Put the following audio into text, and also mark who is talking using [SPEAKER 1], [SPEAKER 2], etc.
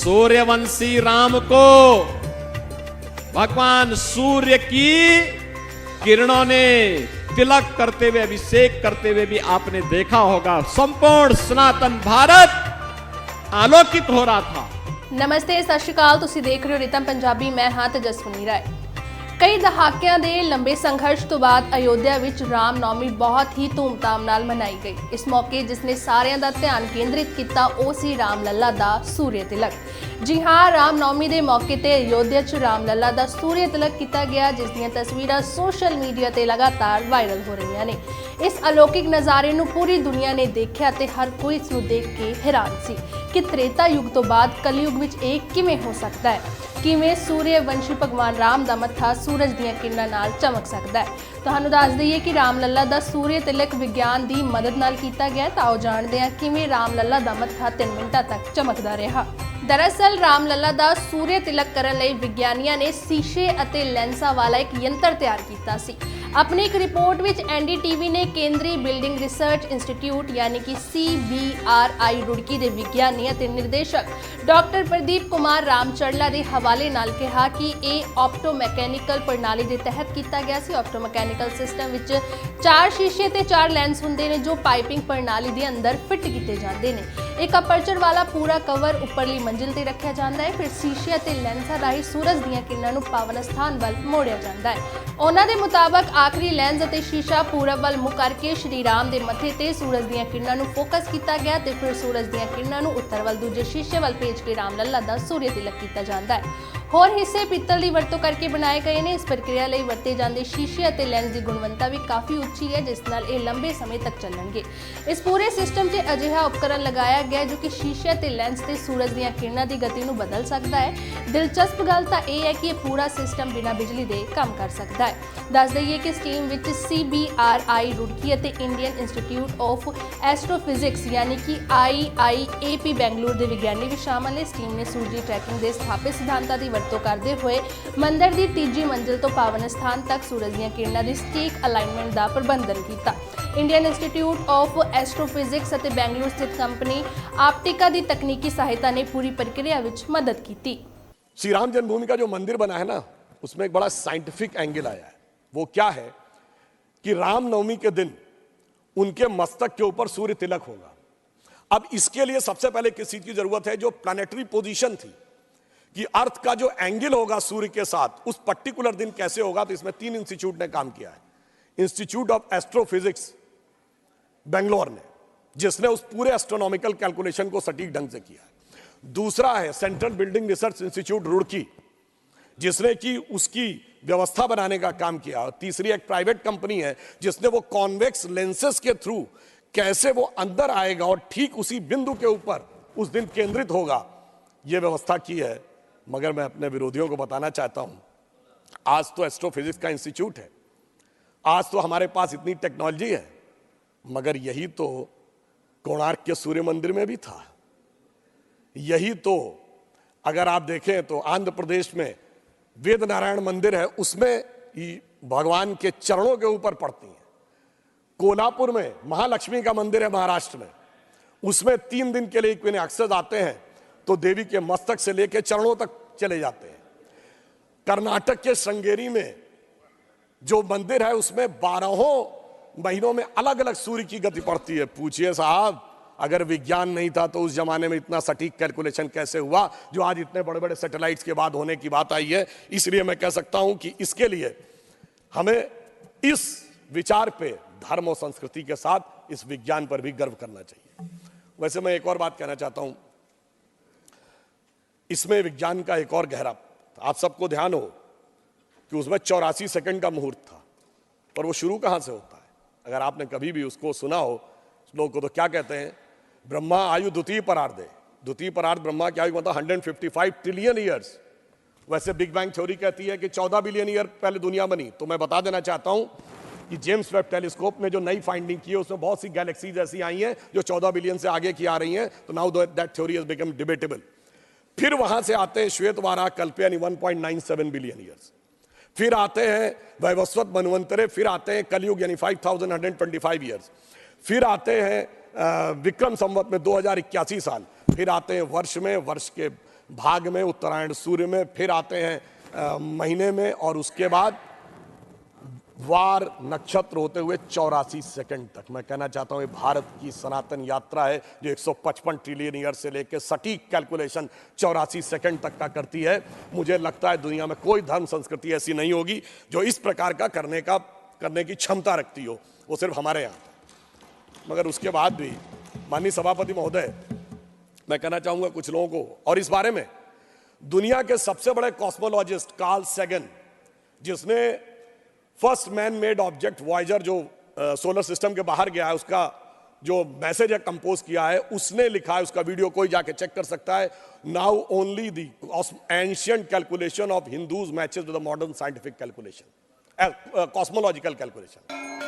[SPEAKER 1] सूर्यवंशी राम को भगवान सूर्य की किरणों ने तिलक करते हुए, अभिषेक करते हुए भी आपने देखा होगा। संपूर्ण सनातन भारत आलोकित हो रहा था।
[SPEAKER 2] नमस्ते, सत श्री अकाल। तुसी देख रहे हो रितम पंजाबी। मैं हां तेजस्विनी राय। कई दहाकिਆਂ ਦੇ ਲੰਬੇ ਸੰਘਰਸ਼ ਤੋਂ ਬਾਅਦ ਅਯੋਧਿਆ ਵਿੱਚ ਰਾਮ ਨੌਮੀ ਬਹੁਤ ਹੀ ਧੂਮਧਾਮ ਨਾਲ ਮਨਾਈ ਗਈ। ਇਸ ਮੌਕੇ ਜਿਸਨੇ ਸਾਰਿਆਂ ਦਾ ਧਿਆਨ ਕੇਂਦਰਿਤ ਕੀਤਾ ਉਹ ਸੀ ਰਾਮ ਲੱਲਾ ਦਾ ਸੂਰਯ ਤਿਲਕ। जी हाँ, राम नौमी के मौके पर अयोध्या च राम लला का सूर्य तिलक किया गया, जिस दी तस्वीरां सोशल मीडिया ते लगातार वायरल हो रही ने। इस अलौकिक नज़ारे नूं पूरी दुनिया ने देखा ते हर कोई इस नूं देख के हैरान सी कि त्रेता युग तो बाद कलयुग विच इह किवें हो सकता है, किवें सूर्यवंशी भगवान राम का मत्था सूरज दीयां किरणां नाल चमक सकता है। तुहानूं दस दईए कि राम लला का सूर्य तिलक विज्ञान की मदद नाल कीता गया। तो आओ जानते हैं किवें राम लला का मत्था 3 मिनटां तक चमकदा रहा। दरअसल राम लला का सूर्य तिलक करने लई विग्यानियों ने शीशे अते लेंसा वाला एक यंत्र तैयार किया सी। अपनी एक रिपोर्ट विच एनडीटीवी ने केंद्रीय बिल्डिंग रिसर्च इंस्टीट्यूट यानी कि CBRI रुड़की के विज्ञानी अते निर्देशक डॉक्टर प्रदीप कुमार रामचड़ला के हवाले नाल कहा कि यह ऑप्टोमैकेनिकल प्रणाली के तहत किया गया सी। ऑप्टोमैकेनिकल सिस्टम विच 4 शीशे ते 4 लेंस हुंदे ने जो पाइपिंग प्रणाली के अंदर फिट किए जाते हैं। एक अपर्चर वाला पूरा कवर उपरली मंजिल ते रखा जाता है, फिर शीशे ते लेंसा राही सूरज दीयां किरणां नूं पावन स्थान वल मोड़िया जाता है। उन्हां दे मुताबक आखिरी लेंस अते शीशा पूरब वल मुख करके श्री राम दे मथे ते सूरज दीयां किरणां नूं फोकस किया गया ते फिर सूरज दीयां किरणां नूं उत्तर वल दूजे शीशे वल भेज के राम लला दा सूर्य तिलक किया जाता है। होर हिस्से पित्तल की वरतों करके बनाए गए हैं। इस प्रक्रिया लई वरते जाते शीशे अते लेंस की गुणवत्ता भी काफ़ी उच्ची है, जिस नाल ये लंबे समय तक चलणगे। इस पूरे सिस्टम से अजिहा उपकरण लगाया गया जो कि शीशे अते लेंस ते सूरज दीयां किरणां की गति नूं बदल सकता है। दिलचस्प गल तां यह है कि यह पूरा सिस्टम बिना बिजली के काम कर सकता है। दस दईए कि इस टीम विच CBRI रुड़की अते इंडियन इंस्टीट्यूट ऑफ एस्ट्रोफिजिक्स यानी कि IIAP बेंगलुरु के विज्ञानी भी शामिल है। इस टीम ने सूरजी ट्रैकिंग के स्थापित सिद्धांतों की वरतों करते हुए मंदिर की तीजी मंजिल तो पावन स्थान तक सूरज दीयां किरणां की स्टीक अलाइनमेंट का प्रबंधन किया। इंडियन इंस्टीट्यूट ऑफ एस्ट्रोफिजिक्स अते बेंगलुरु स्थित कंपनी ऑप्टिका की तकनीकी सहायता ने पूरी प्रक्रिया विच मदद की।
[SPEAKER 3] श्री राम जन्मभूमि का जो मंदिर बना है ना, उसमें एक बड़ा साइंटिफिक एंगल आया है। वो क्या है कि रामनवमी के दिन उनके मस्तक के ऊपर सूर्य तिलक होगा। अब इसके लिए सबसे पहले किस चीज की जरूरत है, जो प्लैनेटरी पोजीशन थी कि अर्थ का जो एंगल होगा सूर्य के साथ उस पर्टिकुलर दिन कैसे होगा। तो इसमें 3 इंस्टीट्यूट ने काम किया है। इंस्टीट्यूट ऑफ एस्ट्रोफिजिक्स बेंगलोर ने, जिसने उस पूरे एस्ट्रोनॉमिकल कैलकुलेशन को सटीक ढंग से किया है। दूसरा है central building research institute Roorkee, जिसने कि उसकी व्यवस्था बनाने का काम किया। और तीसरी एक प्राइवेट कंपनी है जिसने वो कॉन्वेक्स लेंसेस के थ्रू कैसे वो अंदर आएगा और ठीक उसी बिंदु के ऊपर उस दिन केंद्रित होगा, ये व्यवस्था की है। मगर मैं अपने विरोधियों को बताना चाहता हूं, आज तो एस्ट्रोफिजिक्स का इंस्टीट्यूट है, आज तो हमारे पास इतनी टेक्नोलॉजी है, मगर यही तो कोणार्क के सूर्य मंदिर में भी था। यही तो अगर आप देखें तो आंध्र प्रदेश में वेद नारायण मंदिर है, उसमें भगवान के चरणों के ऊपर पड़ती है। कोल्हापुर में महालक्ष्मी का मंदिर है महाराष्ट्र में, उसमें 3 दिन के लिए इक्विनॉक्सेस आते हैं तो देवी के मस्तक से लेकर चरणों तक चले जाते हैं। कर्नाटक के श्रृंगेरी में जो मंदिर है उसमें 12 महीनों में अलग अलग सूर्य की गति पड़ती है। पूछिए साहब, अगर विज्ञान नहीं था तो उस जमाने में इतना सटीक कैलकुलेशन कैसे हुआ जो आज इतने बड़े बड़े सैटेलाइट्स के बाद होने की बात आई है। इसलिए मैं कह सकता हूं कि इसके लिए हमें इस विचार पे धर्म और संस्कृति के साथ इस विज्ञान पर भी गर्व करना चाहिए। वैसे मैं एक और बात कहना चाहता हूं, इसमें विज्ञान का एक और गहरा, आप सबको ध्यान हो कि उसमें 84 सेकंड का मुहूर्त था, पर वो शुरू कहां से होता है? अगर आपने कभी भी उसको सुना हो, लोग को तो क्या कहते हैं, ब्रह्मा आयु द्वितीय परार्धे। द्वितीय परार्ध ब्रह्मा की आयु मतलब 155 ट्रिलियन ईयर्स। वैसे बिग बैंग थ्योरी कहती है कि 14 बिलियन ईयर पहले दुनिया बनी। तो मैं बता देना चाहता हूं कि जेम्स वेब टेलीस्कोप ने जो नई फाइंडिंग की है उसमें बहुत सी गैलेक्सीज ऐसी आई हैं जो 14 बिलियन से आगे की आ रही हैं। तो now that theory has become debatable. फिर वहां से आते हैं श्वेत वाराह कल्प यानी 1.97 बिलियन ईयर्स। फिर आते हैं वैवस्वत मनवंतरे, फिर आते हैं कलयुग यानी 5125 ईयर्स। फिर आते हैं विक्रम संवत में 2081 साल। फिर आते हैं वर्ष में, वर्ष के भाग में, उत्तरायण सूर्य में, फिर आते हैं महीने में, और उसके बाद वार नक्षत्र होते हुए 84 सेकंड तक। मैं कहना चाहता हूं ये भारत की सनातन यात्रा है जो 155 ट्रिलियन ईयर से लेकर सटीक कैलकुलेशन 84 सेकंड तक का करती है। मुझे लगता है दुनिया में कोई धर्म संस्कृति ऐसी नहीं होगी जो इस प्रकार का करने की क्षमता रखती हो, वो सिर्फ हमारे यहाँ। मगर उसके बाद भी माननीय सभापति महोदय, मैं कहना चाहूंगा कुछ लोगों को, और इस बारे में दुनिया के सबसे बड़े कॉस्मोलॉजिस्ट कार्ल सेगन, जिसने first man made object Voyager जो सोलर सिस्टम के बाहर गया है उसका जो मैसेज है कंपोज किया है, उसने लिखा है, उसका वीडियो कोई जाके चेक कर सकता है। Now only the ancient calculation of Hindus matches with the modern scientific calculation, cosmological calculation.